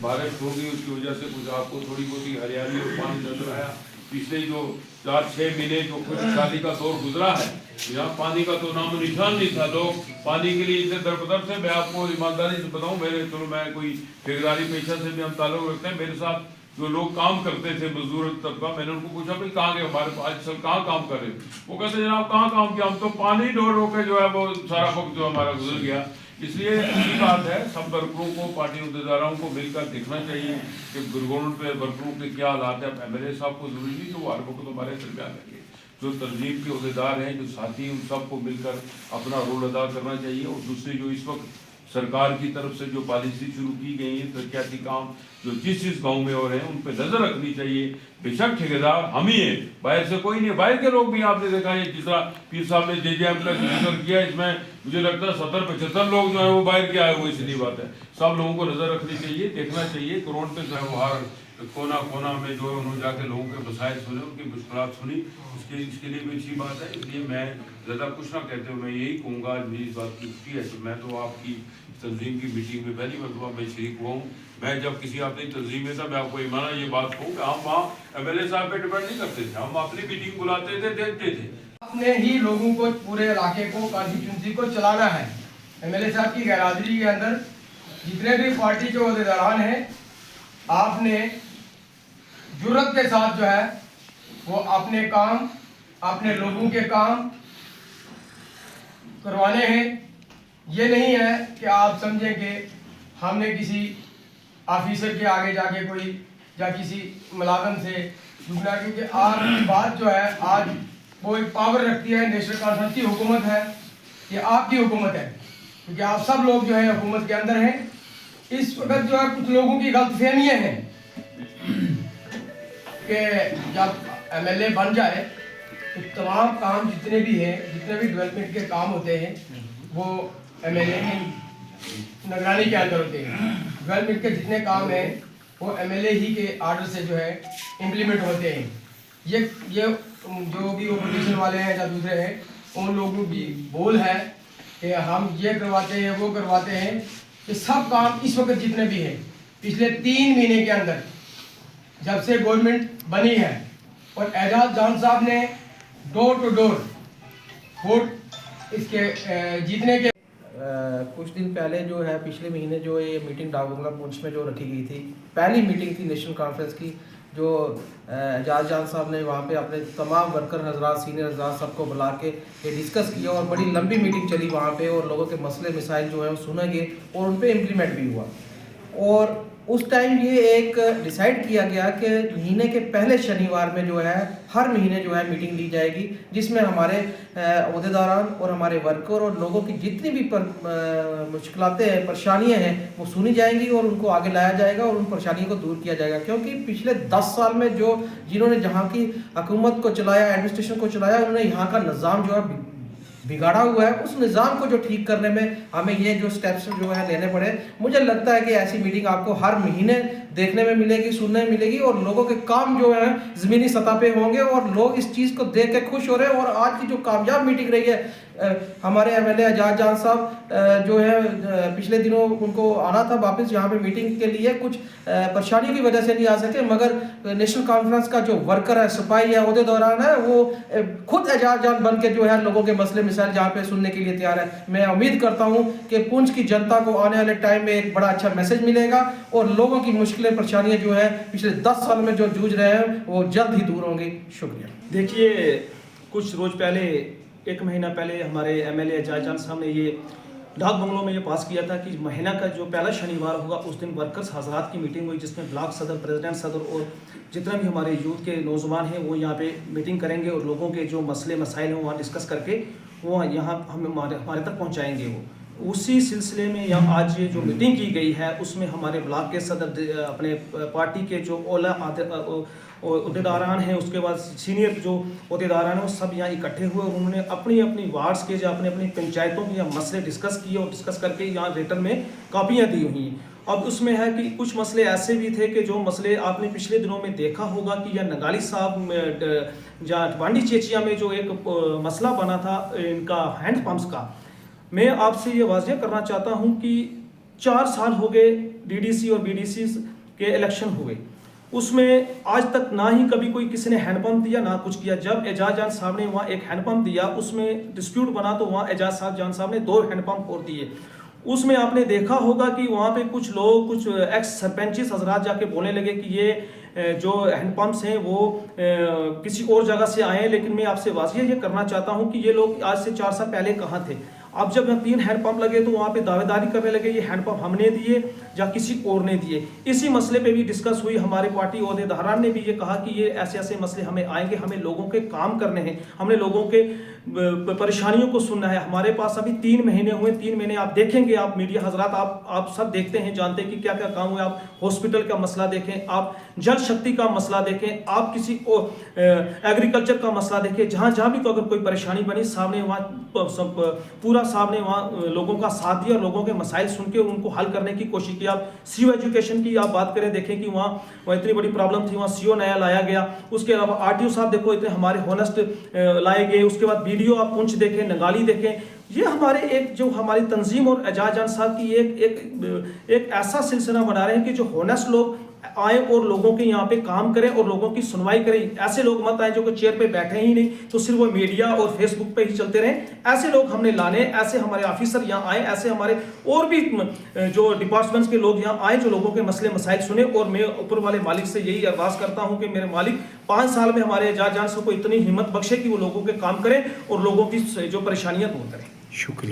बारिश होगी उसकी वजह से कुछ आपको थोड़ी बहुत हरियाली और पानी नजर आया। पिछले जो 4-6 महीने जो खुशहाली का दौर गुजरा है, यहाँ पानी का तो नाम निशान नहीं था। लोग पानी के लिए इतने दरबदर थे। मैं आपको ईमानदारी से बताऊं, मेरे चलो मैं कोई ठेकेदारी पेशा से भी हम ताल्लुक रखते हैं। मेरे साथ जो लोग काम करते थे मजदूर तबका, मैंने उनको पूछा भाई कहाँ गए हमारे आज सर कहाँ काम कर रहे? वो कहते जनाब कहाँ काम किया, हम तो पानी ढो ढो के जो है वो सारा वक्त जो हमारा गुजर गया। इसलिए अच्छी बात है, सब वर्करों को, पार्टी अहदेदारों को मिलकर देखना चाहिए कि गवर्नमेंट पे वर्करों के क्या हालात है। एमएलए साहब को जरूरी नहीं कि वो हर वक्त हमारे दरमियान लगे। जो तंजीम के अहदेदार हैं, जो साथी, उन सबको मिलकर अपना रोल अदा करना चाहिए। और दूसरी जो इस वक्त सरकार की तरफ से जो पॉलिसी शुरू की गई है, तरक्याती काम जो जिस गांव में हो रहे हैं, उन पर नजर रखनी चाहिए। बेशक ठेकेदार हम ही हैं, बाहर से कोई नहीं। बाहर के लोग भी आपने देखा है, जिस तरह पीर साहब ने जेजेएम का जिक्र किया, इसमें मुझे लगता है 70-75 लोग जो है वो बाहर के आए हुए। इसलिए बात है, सब लोगों को नजर रखनी चाहिए, देखना चाहिए। कोरोना पे जो है वो हर कोना कोना में जो है उन्होंने जाके लोगों के मसाइल सुने, उनकी मुश्किलात सुनी। इसके लिए भी अच्छी बात है। इसलिए मैं ज़्यादा कुछ ना कहते हुए मैं यही कहूँगा, मेरी इस बात की छुट्टी है कि मैं तो आपकी तंजीम की मीटिंग में पहली मरतबा मैं शरीक हुआ हूँ। मैं जब किसी अपनी तंजीम में था, मैं आपको ईमाना ये बात कहूँ कि हम वहाँ एमएलए साहब पे डिपेंड नहीं करते थे। हम अपनी मीटिंग बुलाते थे, देखते थे। अपने ही लोगों को, पूरे इलाके को, कॉन्स्टिट्यूंसी को चलाना है। एमएलए साहब की गैरहाजिरी के अंदर जितने भी पार्टी के अहदेदारान हैं, आपने जुर्रत के साथ जो है वो अपने काम, अपने लोगों के काम करवाने हैं। ये नहीं है कि आप समझें कि हमने किसी ऑफिसर के आगे जाके कोई या किसी मुलाजम से झुकना, क्योंकि आपकी बात जो है आज वो एक पावर रखती है। नेशनल कॉन्फ्रेंस की हुकूमत है, ये आपकी हुकूमत है, क्योंकि आप सब लोग जो है हुकूमत के अंदर हैं। इस वक्त जो है कुछ लोगों की गलतफहमियां हैं कि जब एमएलए बन जाए तो तमाम काम जितने भी हैं, जितने भी डेवलपमेंट के काम होते हैं, वो एमएलए की निगरानी के अंदर होते हैं। डेवलपमेंट के जितने काम हैं वो एमएलए ही के आर्डर से जो है इम्प्लीमेंट होते हैं। ये जो भी ओपोजिशन वाले हैं या दूसरे हैं, उन लोगों की बोल है कि हम ये करवाते हैं, वो करवाते हैं। ये सब काम इस वक्त जितने भी हैं, पिछले 3 महीने के अंदर जब से गवर्नमेंट बनी है और एजाज जान साहब ने डोर टू डोर वोट इसके जीतने के कुछ दिन पहले जो है, पिछले महीने जो ये मीटिंग डाक बंगला पुंछ में जो रखी गई थी, पहली मीटिंग थी नेशनल कॉन्फ्रेंस की, जो एजाज जान साहब ने वहाँ पे अपने तमाम वर्कर हजरात, सीनियर हजरात सबको बुला के ये डिस्कस किया और बड़ी लंबी मीटिंग चली वहाँ पे। और लोगों के मसले मिसाइल जो है वो सुने गए और उन पर इम्प्लीमेंट भी हुआ। और उस टाइम ये एक डिसाइड किया गया कि महीने के पहले शनिवार में जो है हर महीने जो है मीटिंग ली जाएगी, जिसमें हमारे अहदेदारान और हमारे वर्कर और लोगों की जितनी भी मुश्किलातें हैं, परेशानियां हैं, वो सुनी जाएंगी और उनको आगे लाया जाएगा और उन परेशानियों को दूर किया जाएगा। क्योंकि पिछले 10 साल में जिन्होंने जहाँ की हुकूमत को चलाया, एडमिनिस्ट्रेशन को चलाया, उन्होंने यहाँ का निज़ाम जो है बिगाड़ा हुआ है। उस निज़ाम को जो ठीक करने में हमें ये जो स्टेप्स जो है लेने पड़े। मुझे लगता है कि ऐसी मीटिंग आपको हर महीने देखने में मिलेगी, सुनने में मिलेगी और लोगों के काम जो है ज़मीनी सतह पे होंगे और लोग इस चीज़ को देख के खुश हो रहे हैं। और आज की जो कामयाब मीटिंग रही है, हमारे एमएलए एजाज जान साहब जो है पिछले दिनों उनको आना था वापस यहाँ पे मीटिंग के लिए, कुछ परेशानी की वजह से नहीं आ सके, मगर नेशनल कॉन्फ्रेंस का जो वर्कर है, सिपाही है, अहदेदारान है, वो खुद एजाज जान बन के जो है लोगों के मसले मिसाइल जहाँ पे सुनने के लिए तैयार है। मैं उम्मीद करता हूँ कि पुंछ की जनता को आने वाले टाइम में एक बड़ा अच्छा मैसेज मिलेगा और लोगों की मुश्किलें, परेशानियाँ जो है पिछले 10 साल में जो जूझ रहे हैं वो जल्द ही दूर होंगी। शुक्रिया। देखिए, कुछ रोज़ पहले, 1 महीना पहले हमारे एमएलए एजाज जान साहब ने ये डाक बंगलों में ये पास किया था कि महीना का जो पहला शनिवार होगा उस दिन वर्कर्स हजरात की मीटिंग हुई, जिसमें ब्लॉक सदर, प्रेसिडेंट सदर और जितना भी हमारे यूथ के नौजवान हैं वो यहाँ पे मीटिंग करेंगे और लोगों के जो मसले मसाइल हैं वहाँ डिस्कस करके वो यहाँ हमारे तक पहुँचाएँगे। वो उसी सिलसिले में यहाँ आज ये जो मीटिंग की गई है उसमें हमारे ब्लॉक के सदर, अपने पार्टी के जो ओला अहदेदारान हैं, उसके बाद सीनियर जो अहदेदारान हैं, वो सब यहाँ इकट्ठे हुए और उन्होंने अपनी अपनी वार्ड्स के, जो अपनी अपनी पंचायतों के मसले डिस्कस किए और डिस्कस करके यहाँ रिटर्न में कापियाँ दी हुई हैं। अब उसमें है कि कुछ मसले ऐसे भी थे कि जो मसले आपने पिछले दिनों में देखा होगा कि या नगाली साहब या वांडी चेचिया में जो एक मसला बना था इनका हैंड पंप्स का, मैं आपसे ये वाज़ेह करना चाहता हूँ कि 4 साल हो गए डीडीसी और बीडीसी के इलेक्शन हुए, उसमें आज तक ना ही कभी कोई किसी ने हैंडपंप दिया ना कुछ किया। जब एजाज जान साहब ने वहाँ एक हैंडपंप दिया, उसमें डिस्प्यूट बना तो वहाँ एजाज जान साहब ने 2 हैंडपंप और दिए। उसमें आपने देखा होगा कि वहाँ पे कुछ लोग, कुछ एक्स सरपंचिस हजरात जाके बोलने लगे कि ये जो हैंडपम्प्स हैं वो किसी और जगह से आए हैं। लेकिन मैं आपसे वाज़िह ये करना चाहता हूँ कि ये लोग आज से 4 साल पहले कहाँ थे। अब जब 3 हैंडपंप लगे तो वहाँ पे दावेदारी करने लगे ये हैंडपंप हमने दिए या किसी और ने दिए। इसी मसले पे भी डिस्कस हुई। हमारे पार्टी ओहदेदारान ने भी ये कहा कि ये ऐसे ऐसे मसले हमें आएंगे, हमें लोगों के काम करने हैं, हमने लोगों के परेशानियों को सुनना है। हमारे पास अभी 3 महीने हुए, 3 महीने आप देखेंगे, आप मीडिया हजरात आप सब देखते हैं, जानते हैं कि क्या क्या काम हुए। आप हॉस्पिटल का मसला देखें, आप जल शक्ति का मसला देखें, आप किसी एग्रीकल्चर का मसला देखें, जहाँ जहाँ भी तो अगर कोई परेशानी बनी, सामने वहाँ पूरा सामने वहाँ लोगों का साथ दिया, लोगों के मसाइल सुन के उनको हल करने की कोशिश की। आप सीओ एजुकेशन की आप बात करें, देखें कि वहाँ इतनी बड़ी प्रॉब्लम थी, वहाँ सीओ नया लाया गया। उसके अलावा आरटीओ साहब देखो इतने हमारे होनेस्ट लाए गए। उसके बाद वीडियो आप पुंछ देखें, नगाली देखें। ये हमारे एक जो हमारी तंजीम और एजाज जान साहब की एक ऐसा सिलसिला बना रहे हैं कि जो होनेस्ट लोग आए और लोगों के यहाँ पे काम करें और लोगों की सुनवाई करें। ऐसे लोग मत आए जो कि चेयर पे बैठे ही नहीं, तो सिर्फ वो मीडिया और फेसबुक पे ही चलते रहें। ऐसे लोग हमने लाने, ऐसे हमारे ऑफिसर यहाँ आए, ऐसे हमारे और भी जो डिपार्टमेंट्स के लोग यहाँ आए जो लोगों के मसले मसाइल सुने। और मैं ऊपर वाले मालिक से यही अरदास करता हूँ कि मेरे मालिक 5 साल में हमारे एजाज जान साहब को इतनी हिम्मत बख्शे कि वो लोगों के काम करें और लोगों की जो परेशानियां दूर करें। शुक्रिया।